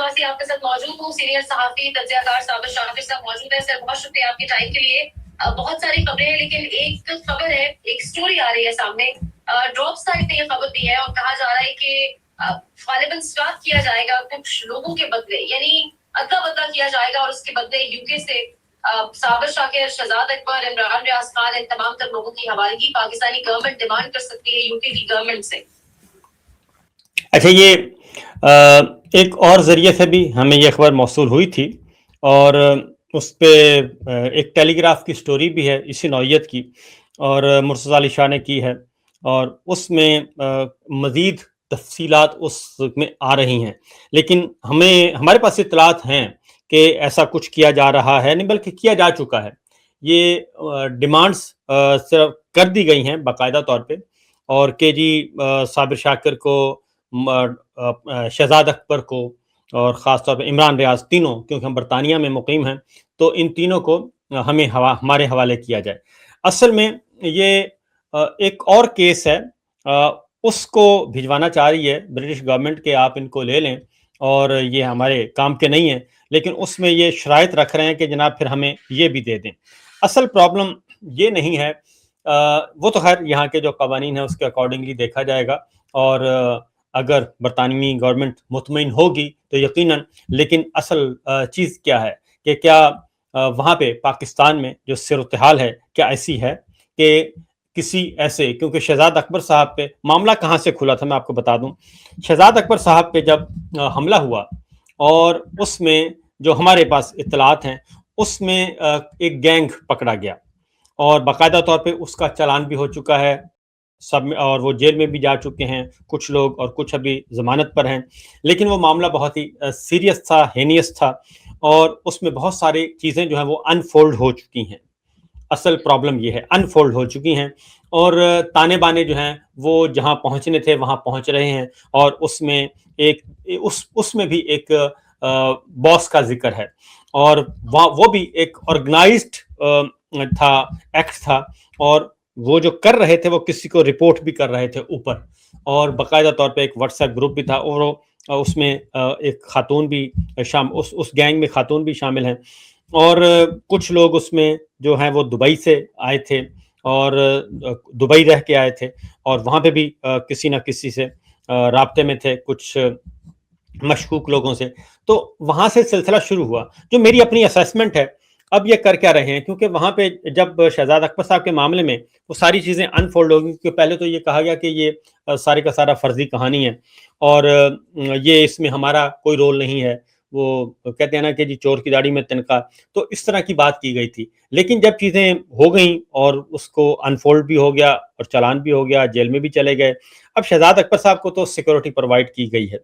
عباسی آپ کے ساتھ موجود ہوں، سینئر صحافی تجزیہ کار صابر شاکر صاحب موجود ہیں. سر بہت شکریہ آپ کے ٹائم کے لیے. بہت ساری خبریں ہیں لیکن ایک خبر ہے، ایک سٹوری آ رہی ہے سامنے. ڈراپ سائٹ نے یہ خبر دی ہے اور کہا جا رہا ہے کہ غالباً سٹارٹ کیا جائے گا کچھ لوگوں کے بدلے، یعنی ادلا بدلا کیا جائے گا اور اس کے بدلے یو کے سے صابر شاکر، شہزاد اکبر، عمران ریاض خان، ان تمام تر لوگوں کی حوالگی پاکستانی گورنمنٹ ڈیمانڈ کر سکتی ہے یو کے کی گورنمنٹ سے. اچھا، یہ ایک اور ذریعے سے بھی ہمیں یہ خبر موصول ہوئی تھی اور اس پہ ایک ٹیلی گراف کی سٹوری بھی ہے اسی نوعیت کی، اور مرتضیٰ علی شاہ نے کی ہے، اور اس میں مزید تفصیلات اس میں آ رہی ہیں. لیکن ہمارے پاس اطلاعات ہیں کہ ایسا کچھ کیا جا رہا ہے، نہیں بلکہ کیا جا چکا ہے. یہ ڈیمانڈز صرف کر دی گئی ہیں باقاعدہ طور پہ، اور کہ جی صابر شاکر کو، شہزاد اکبر کو، اور خاص طور پہ عمران ریاض، تینوں، کیونکہ ہم برطانیہ میں مقیم ہیں تو ان تینوں کو ہمیں ہمارے حوالے کیا جائے. اصل میں یہ ایک اور کیس ہے، اس کو بھجوانا چاہ رہی ہے برٹش گورنمنٹ کہ آپ ان کو لے لیں اور یہ ہمارے کام کے نہیں ہیں، لیکن اس میں یہ شرائط رکھ رہے ہیں کہ جناب پھر ہمیں یہ بھی دے دیں. اصل پرابلم یہ نہیں ہے، وہ تو خیر یہاں کے جو قوانین ہیں اس کے اکارڈنگلی دیکھا جائے گا، اور اگر برطانوی گورنمنٹ مطمئن ہوگی تو یقیناً. لیکن اصل چیز کیا ہے کہ کیا وہاں پہ پاکستان میں جو صورتحال ہے کیا ایسی ہے کہ کسی ایسے، کیونکہ شہزاد اکبر صاحب پہ معاملہ کہاں سے کھلا تھا میں آپ کو بتا دوں. شہزاد اکبر صاحب پہ جب حملہ ہوا اور اس میں جو ہمارے پاس اطلاعات ہیں اس میں ایک گینگ پکڑا گیا اور باقاعدہ طور پہ اس کا چلان بھی ہو چکا ہے سب، اور وہ جیل میں بھی جا چکے ہیں کچھ لوگ اور کچھ ابھی ضمانت پر ہیں. لیکن وہ معاملہ بہت ہی سیریس تھا، ہینیس تھا، اور اس میں بہت ساری چیزیں جو ہیں وہ انفولڈ ہو چکی ہیں. اصل پرابلم یہ ہے، انفولڈ ہو چکی ہیں، اور تانے بانے جو ہیں وہ جہاں پہنچنے تھے وہاں پہنچ رہے ہیں. اور اس میں اس میں بھی ایک باس کا ذکر ہے، اور وہ بھی ایک آرگنائزڈ تھا، ایکٹ تھا، اور وہ جو کر رہے تھے وہ کسی کو رپورٹ بھی کر رہے تھے اوپر، اور باقاعدہ طور پہ ایک واٹس ایپ گروپ بھی تھا، اور اس میں ایک خاتون بھی اس گینگ میں خاتون بھی شامل ہیں، اور کچھ لوگ اس میں جو ہیں وہ دبئی سے آئے تھے اور دبئی رہ کے آئے تھے، اور وہاں پہ بھی کسی نہ کسی سے رابطے میں تھے، کچھ مشکوک لوگوں سے. تو وہاں سے سلسلہ شروع ہوا. جو میری اپنی اسیسمنٹ ہے، اب یہ کر کیا رہے ہیں، کیونکہ وہاں پہ جب شہزاد اکبر صاحب کے معاملے میں وہ ساری چیزیں انفولڈ ہوگی، کیونکہ پہلے تو یہ کہا گیا کہ یہ سارے کا سارا فرضی کہانی ہے اور یہ اس میں ہمارا کوئی رول نہیں ہے. وہ کہتے ہیں نا کہ جی چور کی داڑھی میں تنخواہ، تو اس طرح کی بات کی گئی تھی. لیکن جب چیزیں ہو گئیں اور اس کو انفولڈ بھی ہو گیا اور چلان بھی ہو گیا، جیل میں بھی چلے گئے. اب شہزاد اکبر صاحب کو تو سیکورٹی پرووائڈ کی گئی ہے،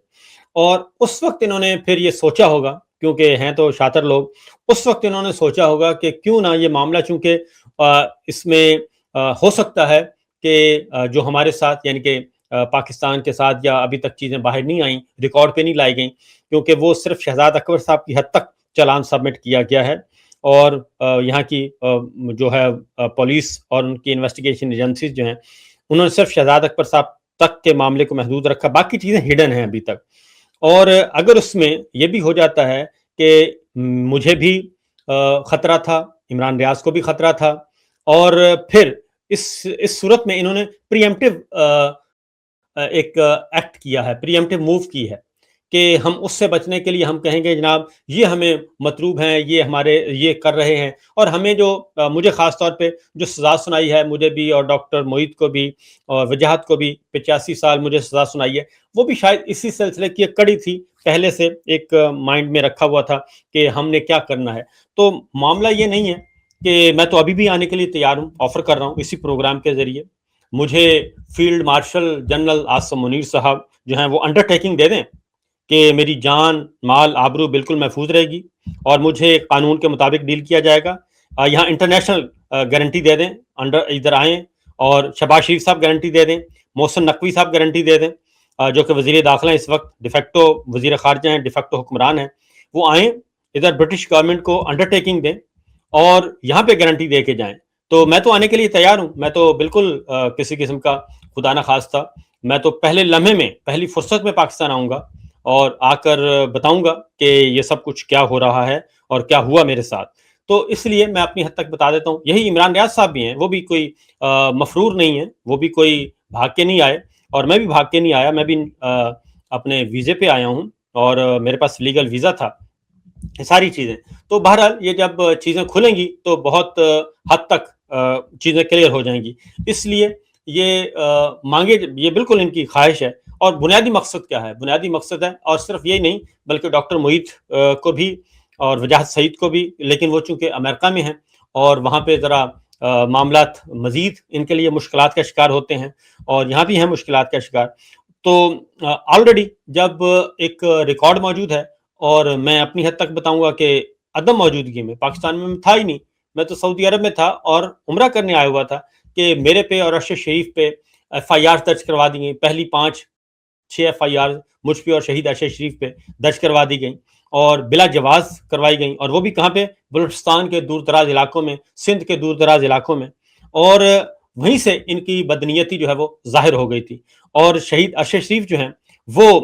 اور اس وقت انہوں نے پھر یہ سوچا ہوگا، کیونکہ ہیں تو شاطر لوگ، اس وقت انہوں نے سوچا ہوگا کہ کیوں نہ یہ معاملہ، چونکہ اس میں ہو سکتا ہے کہ جو ہمارے ساتھ، یعنی کہ پاکستان کے ساتھ، یا ابھی تک چیزیں باہر نہیں آئیں، ریکارڈ پہ نہیں لائی گئیں، کیونکہ وہ صرف شہزاد اکبر صاحب کی حد تک چلان سبمٹ کیا گیا ہے، اور یہاں کی جو ہے پولیس اور ان کی انویسٹیگیشن ایجنسیز جو ہیں انہوں نے صرف شہزاد اکبر صاحب تک کے معاملے کو محدود رکھا، باقی چیزیں ہڈن ہیں ابھی تک. اور اگر اس میں یہ بھی ہو جاتا ہے کہ مجھے بھی خطرہ تھا، عمران ریاض کو بھی خطرہ تھا، اور پھر اس صورت میں انہوں نے پریمپٹیو ایک ایکٹ کیا ہے، پریمپٹیو موو کی ہے کہ ہم اس سے بچنے کے لیے ہم کہیں گے جناب یہ ہمیں مطلوب ہیں، یہ ہمارے یہ کر رہے ہیں، اور ہمیں جو مجھے خاص طور پہ جو سزا سنائی ہے، مجھے بھی اور ڈاکٹر معید کو بھی اور وجاہت کو بھی 85 سال مجھے سزا سنائی ہے، وہ بھی شاید اسی سلسلے کی ایک کڑی تھی، پہلے سے ایک مائنڈ میں رکھا ہوا تھا کہ ہم نے کیا کرنا ہے. تو معاملہ یہ نہیں ہے کہ میں تو ابھی بھی آنے کے لیے تیار ہوں، آفر کر رہا ہوں اسی پروگرام کے ذریعے. مجھے field marshal general Asim Munir صاحب جو ہیں وہ انڈر ٹیکنگ دے دیں کہ میری جان، مال، آبرو بالکل محفوظ رہے گی، اور مجھے قانون کے مطابق ڈیل کیا جائے گا. یہاں انٹرنیشنل گارنٹی دے دیں، ادھر آئیں، اور شہباز شریف صاحب گارنٹی دے دیں، محسن نقوی صاحب گارنٹی دے دیں، جو کہ وزیر داخلہ ہیں اس وقت، ڈیفیکٹو وزیر خارجہ ہیں، ڈیفیکٹو حکمران ہیں، وہ آئیں ادھر برٹش گورنمنٹ کو انڈر ٹیکنگ دیں اور یہاں پہ گارنٹی دے کے جائیں. تو میں تو آنے کے لیے تیار ہوں، میں تو بالکل کسی قسم کا خدا نہ خواستہ، میں تو پہلے لمحے میں، پہلی فرصت میں پاکستان آؤں گا اور آ کر بتاؤں گا کہ یہ سب کچھ کیا ہو رہا ہے اور کیا ہوا میرے ساتھ. تو اس لیے میں اپنی حد تک بتا دیتا ہوں. یہی عمران ریاض صاحب بھی ہیں, وہ بھی کوئی مفرور نہیں ہیں, وہ بھی کوئی بھاگ کے نہیں آئے, اور میں بھی بھاگ کے نہیں آیا. میں بھی اپنے ویزے پہ آیا ہوں اور میرے پاس لیگل ویزا تھا, یہ ساری چیزیں. تو بہرحال یہ جب چیزیں کھلیں گی تو بہت حد تک چیزیں کلیئر ہو جائیں گی. اس لیے یہ مانگے, یہ بالکل ان کی خواہش ہے. اور بنیادی مقصد کیا ہے؟ بنیادی مقصد ہے, اور صرف یہی نہیں بلکہ ڈاکٹر محیط کو بھی اور وجاہت سعید کو بھی, لیکن وہ چونکہ امریکہ میں ہیں اور وہاں پہ ذرا معاملات مزید ان کے لیے مشکلات کا شکار ہوتے ہیں, اور یہاں بھی ہیں مشکلات کا شکار. تو آلریڈی جب ایک ریکارڈ موجود ہے, اور میں اپنی حد تک بتاؤں گا کہ عدم موجودگی میں پاکستان میں تھا ہی نہیں, میں تو سعودی عرب میں تھا اور عمرہ کرنے آیا ہوا تھا, کہ میرے پہ اور ارشد شریف پہ ایف آئی آر درج کروا دی گئی. پہلی 5-6 ایف آئی آر مجھ پہ اور شہید ارشد شریف پہ درج کروا دی گئیں, اور بلا جواز کروائی گئیں, اور وہ بھی کہاں پہ؟ بلوچستان کے دور دراز علاقوں میں, سندھ کے دور دراز علاقوں میں. اور وہیں سے ان کی بدنیتی جو ہے وہ ظاہر ہو گئی تھی. اور شہید ارشد شریف جو ہیں وہ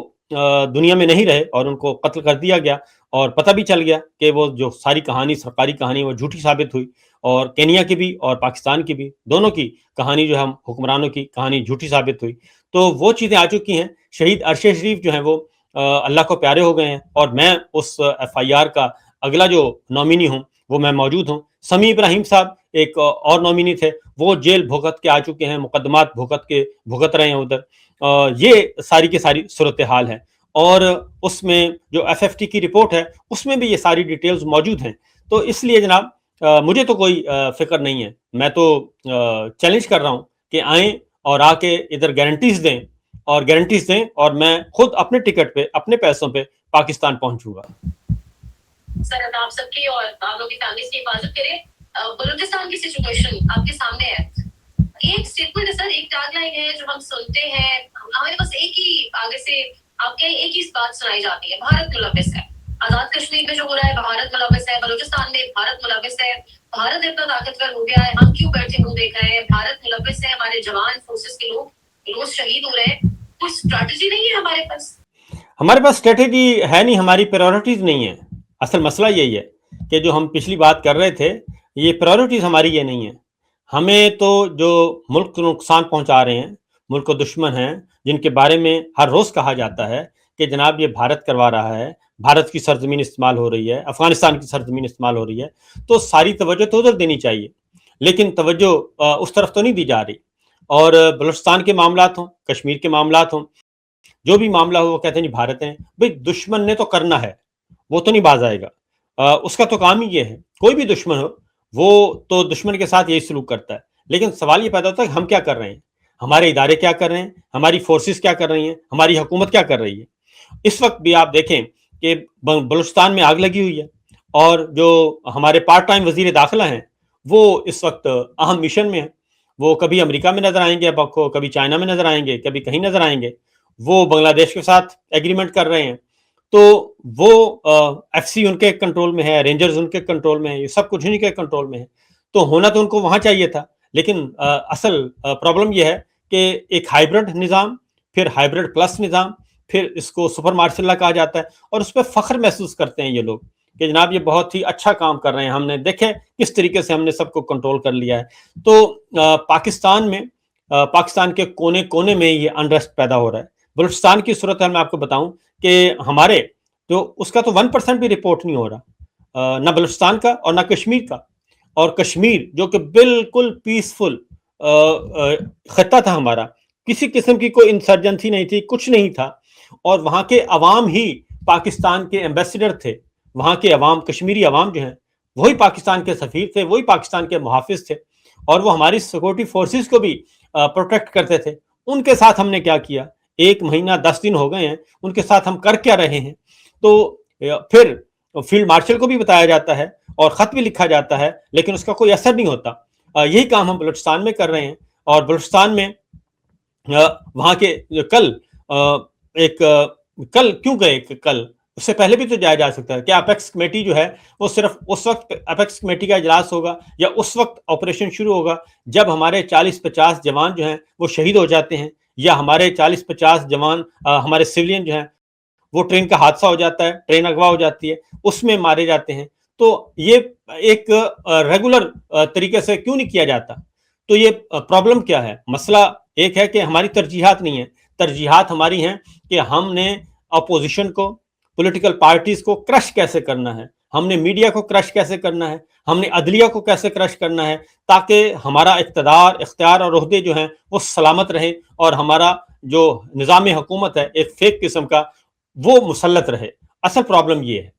دنیا میں نہیں رہے, اور ان کو قتل کر دیا گیا, اور پتہ بھی چل گیا کہ وہ جو ساری کہانی, سرکاری کہانی, وہ جھوٹی ثابت ہوئی. اور کینیا کی بھی اور پاکستان کی بھی, دونوں کی کہانی جو ہے حکمرانوں کی کہانی جھوٹی ثابت ہوئی. تو وہ چیزیں آ چکی ہیں. شہید ارشد شریف جو ہیں وہ اللہ کو پیارے ہو گئے ہیں, اور میں اس ایف آئی آر کا اگلا جو نامینی ہوں وہ میں موجود ہوں. سمیع ابراہیم صاحب ایک اور نامینی تھے, وہ جیل بھگت کے آ چکے ہیں, مقدمات بھگت رہے ہیں ادھر. یہ ساری کی ساری صورتحال ہے, اور اس میں جو ایف ایف ٹی کی رپورٹ ہے اس میں بھی یہ ساری ڈیٹیلز موجود ہیں. تو اس لیے جناب مجھے تو کوئی فکر نہیں ہے. میں تو چیلنج کر رہا ہوں کہ آئیں اور آ کے ادھر گارنٹیز دیں, اور میں خود اپنے ٹکٹ پہ, اپنے پیسوں پہ پاکستان پہنچوں گا. سر اللہ آپ سب کی اور آپ لوگ کی فیملیز کی حفاظت کرے. بلوچستان کی سچویشن آپ کے سامنے ہے. ایک اسٹیٹمنٹ ہے سر, ایک ٹیگ لائن ہے جو ہم سنتے ہیں, ہمارے پاس ایک ہی آگے سے آپ کے ایک ہی بات سنائی جاتی ہے, بھارت ملوث ہے. آزاد کشمیر میں جو ہو رہا ہے بھارت ملوث ہے, بلوچستان میں بھارت ملوث ہے, بھارت اتنا طاقتور ہو گیا ہے, ہم کیوں بیٹھے منہ دیکھ رہے ہیں, بھارت ملوث ہے, ہمارے جوان فورسز کے لوگ روز شہید ہو رہے ہیں. کوئی اسٹریٹجی نہیں ہے ہمارے پاس. ہمارے پاس اسٹریٹجی ہے نہیں, ہماری پریورٹیز نہیں ہے. اصل مسئلہ یہی ہے کہ جو ہم پچھلی بات کر رہے تھے, یہ پریورٹیز ہماری یہ نہیں ہے. ہمیں تو جو ملک کو نقصان پہنچا رہے ہیں, ملک کو دشمن ہیں, جن کے بارے میں ہر روز کہا جاتا ہے کہ جناب یہ بھارت کروا رہا ہے, بھارت کی سرزمین استعمال ہو رہی ہے, افغانستان کی سرزمین استعمال ہو رہی ہے, تو ساری توجہ تو ادھر دینی چاہیے. لیکن توجہ اس طرف تو نہیں دی جا رہی. اور بلوچستان کے معاملات ہوں, کشمیر کے معاملات ہوں, جو بھی معاملہ ہو وہ کہتے ہیں جی بھارت ہیں. بھئی دشمن نے تو کرنا ہے, وہ تو نہیں باز آئے گا. اس کا تو کام ہی یہ ہے, کوئی بھی دشمن ہو وہ تو دشمن کے ساتھ یہی سلوک کرتا ہے. لیکن سوال یہ پیدا ہوتا ہے کہ ہم کیا کر رہے ہیں, ہمارے ادارے کیا کر رہے ہیں, ہماری فورسز کیا کر رہی ہیں, ہماری حکومت کیا کر رہی ہے. اس وقت بھی آپ دیکھیں کہ بلوچستان میں آگ لگی ہوئی ہے, اور جو ہمارے پارٹ ٹائم وزیر داخلہ ہیں وہ اس وقت اہم مشن میں ہیں. وہ کبھی امریکہ میں نظر آئیں گے, اب آپ کو کبھی چائنا میں نظر آئیں گے, کبھی کہیں نظر آئیں گے. وہ بنگلہ دیش کے ساتھ ایگریمنٹ کر رہے ہیں. تو وہ ایف سی ان کے کنٹرول میں ہے, رینجرز ان کے کنٹرول میں ہے, یہ سب کچھ انہیں کے کنٹرول میں ہے. تو ہونا تو ان کو وہاں چاہیے تھا. لیکن اصل پرابلم یہ ہے کہ ایک ہائیبرڈ نظام, پھر ہائیبرڈ پلس نظام, پھر اس کو سپر مارشل لا کہا جاتا ہے, اور اس پہ فخر محسوس کرتے ہیں یہ لوگ کہ جناب یہ بہت ہی اچھا کام کر رہے ہیں, ہم نے دیکھے کس طریقے سے ہم نے سب کو کنٹرول کر لیا ہے. تو پاکستان میں, پاکستان کے کونے کونے میں یہ انریسٹ پیدا ہو رہا ہے. بلوچستان کی صورت میں آپ کو بتاؤں کہ ہمارے جو اس کا تو 1% بھی رپورٹ نہیں ہو رہا, نہ بلوچستان کا اور نہ کشمیر کا. اور کشمیر جو کہ بالکل پیسفل خطہ تھا ہمارا, کسی قسم کی کوئی انسرجنسی نہیں تھی, کچھ نہیں تھا, اور وہاں کے عوام ہی پاکستان کے ایمبیسڈر تھے. وہاں کے عوام, کشمیری عوام جو ہیں وہی پاکستان کے سفیر تھے, وہی پاکستان کے محافظ تھے, اور وہ ہماری سیکورٹی فورسز کو بھی پروٹیکٹ کرتے تھے. ان کے ساتھ ہم نے کیا کیا, 1 مہینہ 10 دن ہو گئے ہیں, ان کے ساتھ ہم کر کیا رہے ہیں. تو پھر فیلڈ مارشل کو بھی بتایا جاتا ہے اور خط بھی لکھا جاتا ہے, لیکن اس کا کوئی اثر نہیں ہوتا. یہی کام ہم بلوچستان میں کر رہے ہیں. اور بلوچستان میں وہاں کے کل کیوں گئے, کل اس سے پہلے بھی تو جایا جا سکتا ہے کہ اپیکس کمیٹی جو ہے وہ صرف اس وقت اپیکس کمیٹی کا اجلاس ہوگا یا اس وقت آپریشن شروع ہوگا جب ہمارے 40-50 جوان جو ہیں وہ شہید ہو جاتے ہیں, یا ہمارے 40-50 جوان ہمارے سولین جو ہیں وہ ٹرین کا حادثہ ہو جاتا ہے, ٹرین اغوا ہو جاتی ہے, اس میں مارے جاتے ہیں. تو یہ ایک ریگولر طریقے سے کیوں نہیں کیا جاتا؟ تو یہ پرابلم کیا ہے؟ مسئلہ ایک ہے کہ ہماری ترجیحات نہیں ہیں. ترجیحات ہماری ہیں کہ ہم نے اپوزیشن کو, پولیٹیکل پارٹیز کو کرش کیسے کرنا ہے, ہم نے میڈیا کو کرش کیسے کرنا ہے, ہم نے عدلیہ کو کیسے کرش کرنا ہے, تاکہ ہمارا اقتدار, اختیار اور عہدے جو ہیں وہ سلامت رہے, اور ہمارا جو نظام حکومت ہے ایک فیک قسم کا وہ مسلط رہے. اصل پرابلم یہ ہے.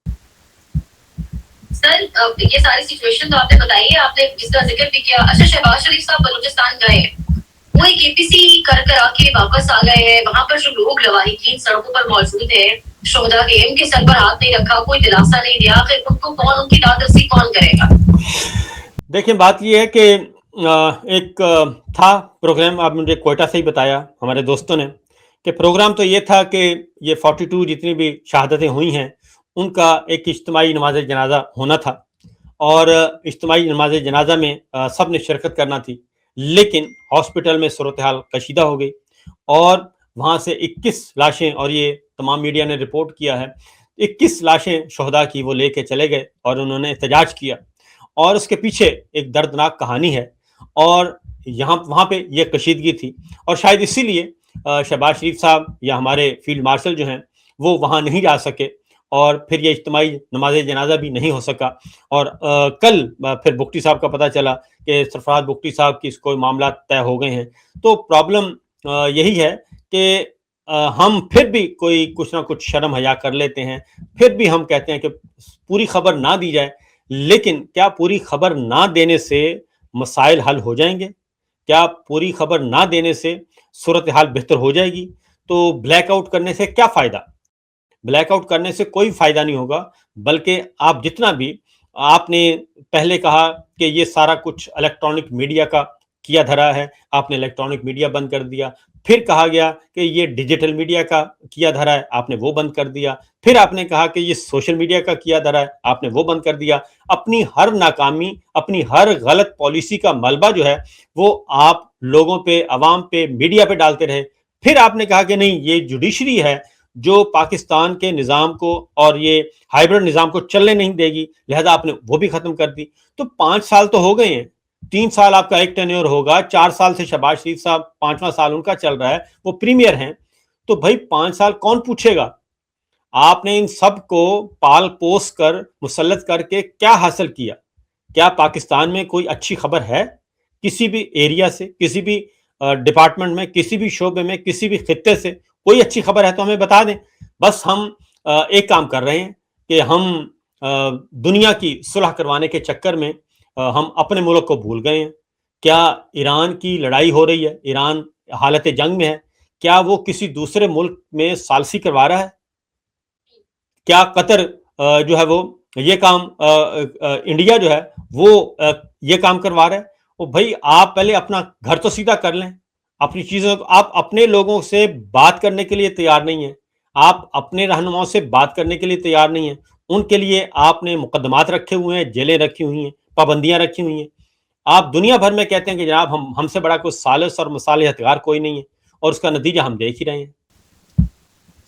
سر یہ ساری سچویشن تو آپ نے بتائی ہے, آپ نے جس کا ذکر بھی کیا. اچھا, شہباز شریف صاحب بلوچستان گئے ہیں, وہ ایک APC کر آ کے واپس آ گئے ہیں. وہاں پر جو لوگ لواحقین سڑکوں پر موجود ہیں, شہدا کے, ان کے سر پر ہاتھ نہیں رکھا, کوئی دلاسا نہیں دیا, آخر ان کو کون, ان کی دادرسی کون کرے گا؟ دیکھیں, بات یہ ہے کہ ایک تھا پروگرام, آپ مجھے کوئٹہ سے ہی بتایا ہمارے دوستوں نے, کہ پروگرام تو یہ تھا کہ یہ 42 جتنی بھی شہادتیں ہوئی ہیں ان کا ایک اجتماعی نماز جنازہ ہونا تھا, اور اجتماعی نماز جنازہ میں سب نے شرکت کرنا تھی. لیکن ہاسپٹل میں صورتحال کشیدہ ہو گئی, اور وہاں سے 21 لاشیں, اور یہ تمام میڈیا نے رپورٹ کیا ہے, 21 لاشیں شہداء کی وہ لے کے چلے گئے اور انہوں نے احتجاج کیا. اور اس کے پیچھے ایک دردناک کہانی ہے, اور وہاں پہ یہ کشیدگی تھی, اور شاید اسی لیے شہباز شریف صاحب یا ہمارے فیلڈ مارشل جو ہیں وہ وہاں نہیں جا سکے, اور پھر یہ اجتماعی نماز جنازہ بھی نہیں ہو سکا. اور کل پھر بگٹی صاحب کا پتہ چلا کہ سرفراز بگٹی صاحب کی کوئی معاملات طے ہو گئے ہیں. تو پرابلم یہی ہے کہ ہم پھر بھی کوئی کچھ نہ کچھ شرم حیا کر لیتے ہیں, پھر بھی ہم کہتے ہیں کہ پوری خبر نہ دی جائے. لیکن کیا پوری خبر نہ دینے سے مسائل حل ہو جائیں گے؟ کیا پوری خبر نہ دینے سے صورتحال بہتر ہو جائے گی؟ تو بلیک آؤٹ کرنے سے کیا فائدہ؟ بلیک آؤٹ کرنے سے کوئی فائدہ نہیں ہوگا, بلکہ آپ جتنا بھی, آپ نے پہلے کہا کہ یہ سارا کچھ الیکٹرانک میڈیا کا کیا دھرا ہے, آپ نے الیکٹرانک میڈیا بند کر دیا. پھر کہا گیا کہ یہ ڈیجیٹل میڈیا کا کیا دھرا ہے, آپ نے وہ بند کر دیا. پھر آپ نے کہا کہ یہ سوشل میڈیا کا کیا دھرا ہے, آپ نے وہ بند کر دیا. اپنی ہر ناکامی, اپنی ہر غلط پالیسی کا ملبہ جو ہے وہ آپ لوگوں پہ, عوام پہ, میڈیا پہ ڈالتے رہے. پھر آپ نے کہا کہ نہیں, یہ جوڈیشری ہے جو پاکستان کے نظام کو اور یہ ہائیبرڈ نظام کو چلنے نہیں دے گی, لہذا آپ نے وہ بھی ختم کر دی. تو 5 سال تو ہو گئے ہیں, 3 سال آپ کا ایک ٹینیور ہوگا, 4 سال سے شہباز شریف صاحب 5واں سال ان کا چل رہا ہے, وہ پریمیئر ہیں. تو بھائی 5 سال کون پوچھے گا؟ آپ نے ان سب کو پال پوس کر, مسلط کر کے کیا حاصل کیا؟ کیا پاکستان میں کوئی اچھی خبر ہے کسی بھی ایریا سے, کسی بھی ڈپارٹمنٹ میں, کسی بھی شعبے میں, کسی بھی خطے سے کوئی اچھی خبر ہے تو ہمیں بتا دیں. بس ہم ایک کام کر رہے ہیں کہ ہم دنیا کی صلح کروانے کے چکر میں ہم اپنے ملک کو بھول گئے ہیں. کیا ایران کی لڑائی ہو رہی ہے, ایران حالت جنگ میں ہے, کیا وہ کسی دوسرے ملک میں ثالثی کروا رہا ہے؟ کیا قطر جو ہے وہ یہ کام, انڈیا جو ہے وہ یہ کام کروا رہا ہے؟ وہ بھائی آپ پہلے اپنا گھر تو سیدھا کر لیں, اپنی چیزوں کو. آپ اپنے لوگوں سے بات کرنے کے لیے تیار نہیں ہیں, آپ اپنے رہنماؤں سے بات کرنے کے لیے تیار نہیں ہیں. ان کے لیے آپ نے مقدمات رکھے ہوئے ہیں, جیلیں رکھی ہوئی ہیں, پابندیاں رکھی ہوئی ہیں. آپ دنیا بھر میں کہتے ہیں کہ جناب ہم سے بڑا کوئی ثالث اور مصالحتکار کوئی نہیں ہے, اور اس کا نتیجہ ہم دیکھ ہی رہے ہیں.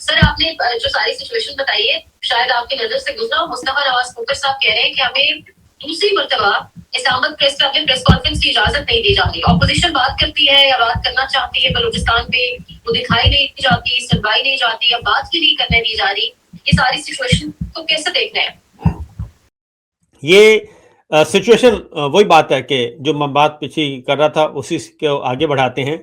سر آپ نے جو ساری سچویشن بتائی ہے شاید آپ کی نظر سے گزرا. مصطفیٰ نواز کھوکھر صاحب کہہ رہے ہیں کہ ہمیں دوسری مرتبہ اسلام آباد پریس کلب پریس کانفرنس کی اجازت نہیں دی جاتی. اپوزیشن بات کرتی ہے یا بات کرنا چاہتی ہے بلوچستان پہ, وہ دکھائی نہیں جاتی, سنوائی نہیں جاتی, اب بات ہی نہیں کرنے دی جا رہی. یہ ساری سچویشن کو کیسے دیکھ رہے ہیں؟ یہ سچویشن وہی بات ہے کہ جو میں بات پیچھے کر رہا تھا اسی کو آگے بڑھاتے ہیں.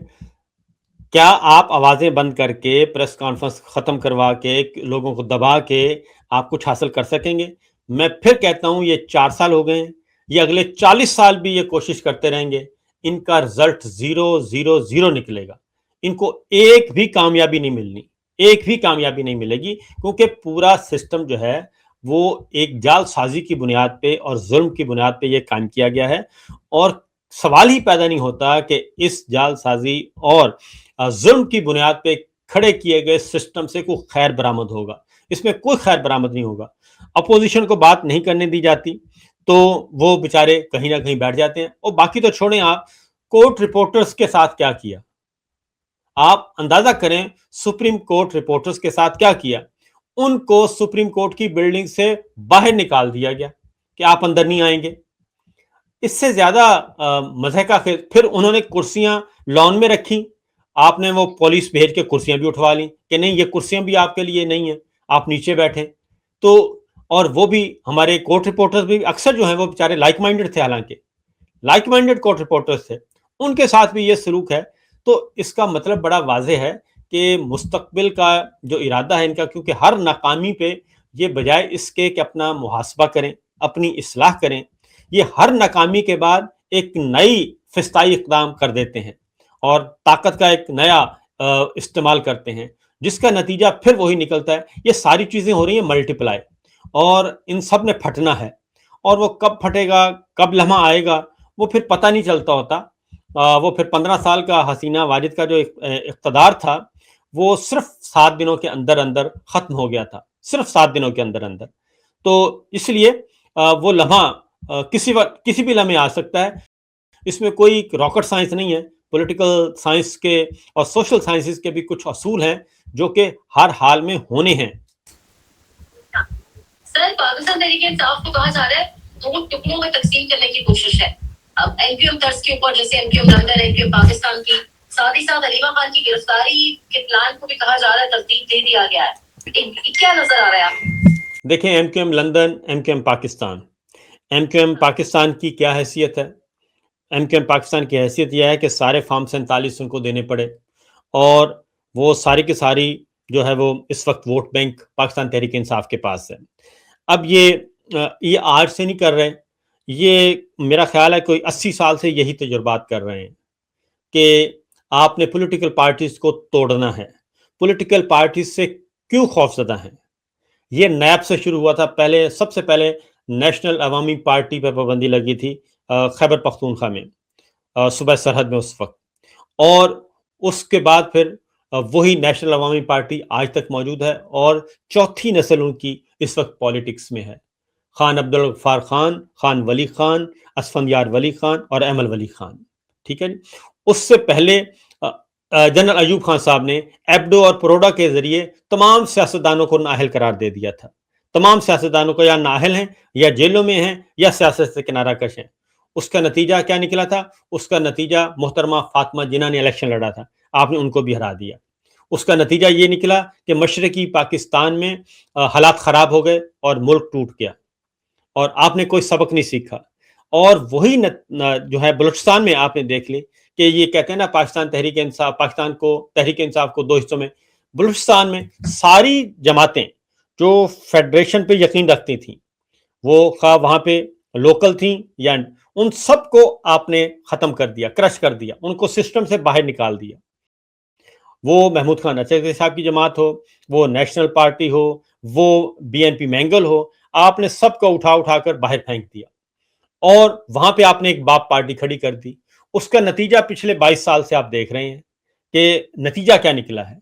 کیا آپ آوازیں بند کر کے, پریس کانفرنس ختم کروا کے, لوگوں کو دبا کے آپ کچھ حاصل کر سکیں گے؟ میں پھر کہتا ہوں یہ 4 سال ہو گئے ہیں, یہ اگلے 40 سال بھی یہ کوشش کرتے رہیں گے, ان کا رزلٹ 0-0-0 نکلے گا. ان کو ایک بھی کامیابی نہیں ملنی, ایک بھی کامیابی نہیں ملے گی, کیونکہ پورا سسٹم جو ہے وہ ایک جال سازی کی بنیاد پہ اور ظلم کی بنیاد پہ یہ قائم کیا گیا ہے. اور سوال ہی پیدا نہیں ہوتا کہ اس جال سازی اور ظلم کی بنیاد پہ کھڑے کیے گئے سسٹم سے کوئی خیر برآمد ہوگا. اس میں کوئی خیر برآمد نہیں ہوگا. اپوزیشن کو بات نہیں کرنے دی جاتی تو وہ بیچارے کہیں نہ کہیں بیٹھ جاتے ہیں. اور باقی تو چھوڑیں, آپ کورٹ رپورٹرز کے ساتھ کیا کیا, آپ اندازہ کریں سپریم کورٹ رپورٹرز کے ساتھ کیا کیا. ان کو سپریم کورٹ کی بلڈنگ سے باہر نکال دیا گیا کہ آپ اندر نہیں آئیں گے. اس سے زیادہ مزے کا پھر انہوں نے کرسیاں لان میں رکھی, آپ نے وہ پولیس بھیج کے کرسیاں بھی اٹھوا لیں کہ نہیں یہ کرسیاں بھی آپ کے لیے نہیں ہیں, آپ نیچے بیٹھیں. تو اور وہ بھی ہمارے کورٹ رپورٹرز بھی اکثر جو ہیں وہ بیچارے لائک مائنڈڈ تھے, حالانکہ لائک مائنڈڈ کورٹ رپورٹرز تھے, ان کے ساتھ بھی یہ سلوک ہے. تو اس کا مطلب بڑا واضح ہے کہ مستقبل کا جو ارادہ ہے ان کا, کیونکہ ہر ناکامی پہ یہ بجائے اس کے کہ اپنا محاسبہ کریں, اپنی اصلاح کریں, یہ ہر ناکامی کے بعد ایک نئی فسطائی اقدام کر دیتے ہیں اور طاقت کا ایک نیا استعمال کرتے ہیں, جس کا نتیجہ پھر وہی نکلتا ہے. یہ ساری چیزیں ہو رہی ہیں ملٹی پلائی, اور ان سب نے پھٹنا ہے, اور وہ کب پھٹے گا, کب لمحہ آئے گا, وہ پھر پتہ نہیں چلتا ہوتا. وہ پھر 15 سال کا حسینہ واجد کا جو اقتدار تھا وہ صرف 7 دنوں کے اندر اندر ختم ہو گیا تھا, صرف 7 دنوں کے اندر اندر. تو اس لیے وہ لمحہ کسی بھی لمحے آ سکتا ہے. اس میں کوئی راکٹ سائنس نہیں ہے, پولیٹیکل سائنس کے اور سوشل سائنسز کے بھی کچھ اصول ہیں جو کہ ہر حال میں ہونے ہیں. سر, پاکستان تحریک انصاف کو کہا جا رہا ہے 2 ٹکڑوں میں تقسیم کرنے کی کوشش ہے. اب ایم کیو ایم طرز کے اوپر, جیسے M Q M London, M Q M Pakistan کی, ساتھ ہی ساتھ حلیمہ خان کی گرفتاری کے پلان کو بھی کہا جا رہا ہے ترتیب دے دیا گیا ہے. کیا نظر آ رہا ہے آپ؟ دیکھیں, M Q M London, M Q M Pakistan. M Q M Pakistan کی کیا حیثیت ہے؟ ایم کیو ایم پاکستان کی حیثیت یہ ہے کہ سارے فارم 47 ان کو دینے پڑے, اور وہ ساری کی ساری جو ہے وہ اس وقت ووٹ بینک پاکستان تحریک انصاف کے پاس ہے. اب یہ آج سے نہیں کر رہے, یہ میرا خیال ہے کوئی 80 سال سے یہی تجربات کر رہے ہیں کہ آپ نے پولیٹیکل پارٹیز کو توڑنا ہے. پولیٹیکل پارٹیز سے کیوں خوف زدہ ہیں؟ یہ نیب سے شروع ہوا تھا. پہلے سب سے پہلے نیشنل عوامی پارٹی پہ پابندی لگی تھی خیبر پختونخوا میں, صوبہ سرحد میں اس وقت, اور اس کے بعد پھر وہی نیشنل عوامی پارٹی آج تک موجود ہے, اور چوتھی نسل ان کی اس وقت پالیٹکس میں ہے. خان عبدالغفار خان, خان ولی خان, اسفندیار ولی خان اور ایمل ولی خان. ٹھیک ہے جی. اس سے پہلے جنرل ایوب خان صاحب نے ایبڈو اور پروڈا کے ذریعے تمام سیاستدانوں کو نااہل قرار دے دیا تھا. تمام سیاستدانوں کو یا نااہل ہیں, یا جیلوں میں ہیں, یا سیاست سے کنارہ کش ہیں. اس کا نتیجہ کیا نکلا تھا؟ اس کا نتیجہ محترمہ فاطمہ جناح نے الیکشن لڑا تھا, آپ نے ان کو بھی ہرا دیا. اس کا نتیجہ یہ نکلا کہ مشرقی پاکستان میں حالات خراب ہو گئے اور ملک ٹوٹ گیا, اور آپ نے کوئی سبق نہیں سیکھا. اور وہی جو ہے بلوچستان میں آپ نے دیکھ لی کہ یہ کہتے ہیں نا پاکستان تحریک انصاف, پاکستان کو تحریک انصاف کو 2 حصوں میں. بلوچستان میں ساری جماعتیں جو فیڈریشن پہ یقین رکھتی تھیں, وہ خواہ وہاں پہ لوکل تھیں یا, ان سب کو آپ نے ختم کر دیا, کرش کر دیا, ان کو سسٹم سے باہر نکال دیا. وہ محمود خان اچھے صاحب کی جماعت ہو, وہ نیشنل پارٹی ہو, وہ بی این پی مینگل ہو, آپ نے سب کو اٹھا کر باہر پھینک دیا, اور وہاں پہ آپ نے ایک باپ پارٹی کھڑی کر دی. اس کا نتیجہ پچھلے 22 سال سے آپ دیکھ رہے ہیں کہ نتیجہ کیا نکلا ہے.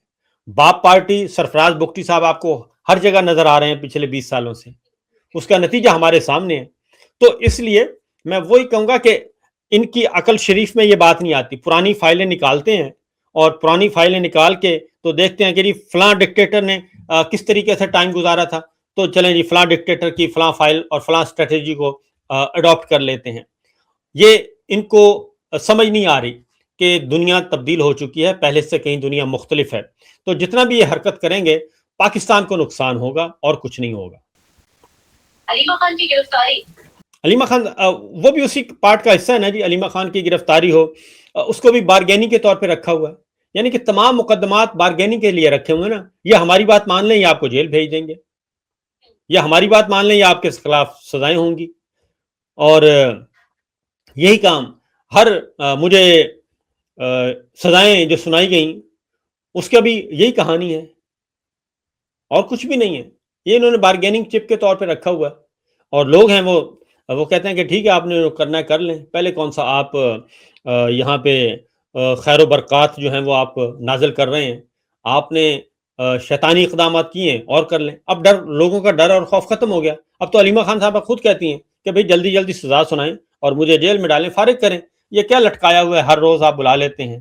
باپ پارٹی, سرفراز بگٹی صاحب آپ کو ہر جگہ نظر آ رہے ہیں پچھلے 20 سالوں سے, اس کا نتیجہ ہمارے سامنے ہے. تو اس لیے میں وہی کہوں گا کہ ان کی عقل شریف میں یہ بات نہیں آتی. پرانی فائلیں نکالتے ہیں, اور پرانی فائلیں نکال کے تو دیکھتے ہیں کہ جی فلاں ڈکٹیٹر نے کس طریقے سے ٹائم گزارا تھا, تو چلیں جی فلاں ڈکٹیٹر کی فلاں فائل اور فلاں اسٹریٹجی کو اڈاپٹ کر لیتے ہیں. یہ ان کو سمجھ نہیں آ رہی کہ دنیا تبدیل ہو چکی ہے, پہلے سے کہیں دنیا مختلف ہے. تو جتنا بھی یہ حرکت کریں گے پاکستان کو نقصان ہوگا اور کچھ نہیں ہوگا. حلیمہ خان کی گرفتاری, حلیمہ خان وہ بھی اسی پارٹ کا حصہ ہے نا جی. حلیمہ خان کی گرفتاری ہو, اس کو بھی بارگیننگ کے طور پہ رکھا ہوا ہے, یعنی کہ تمام مقدمات بارگیننگ کے لیے رکھے ہوئے نا. یہ ہماری بات مان لیں یا آپ کو جیل بھیج دیں گے, یا ہماری بات مان لیں یا آپ کے خلاف سزائیں ہوں گی. اور یہی کام ہر مجھے سزائیں جو سنائی گئیں اس کا بھی یہی کہانی ہے, اور کچھ بھی نہیں ہے. یہ انہوں نے بارگیننگ چپ کے طور پہ رکھا ہوا ہے, اور لوگ ہیں وہ کہتے ہیں کہ ٹھیک ہے آپ نے کرنا ہے کر لیں. پہلے کون سا آپ یہاں پہ خیر و برکات جو ہیں وہ آپ نازل کر رہے ہیں, آپ نے شیطانی اقدامات کیے ہیں اور کر لیں. اب لوگوں کا ڈر اور خوف ختم ہو گیا. اب تو حلیمہ خان صاحبہ خود کہتی ہیں کہ بھئی جلدی جلدی سزا سنائیں اور مجھے جیل میں ڈالیں, فارغ کریں. یہ کیا لٹکایا ہوا ہے, ہر روز آپ بلا لیتے ہیں.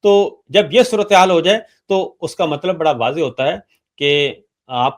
تو جب یہ صورتحال ہو جائے تو اس کا مطلب بڑا واضح ہوتا ہے کہ آپ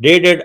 1.5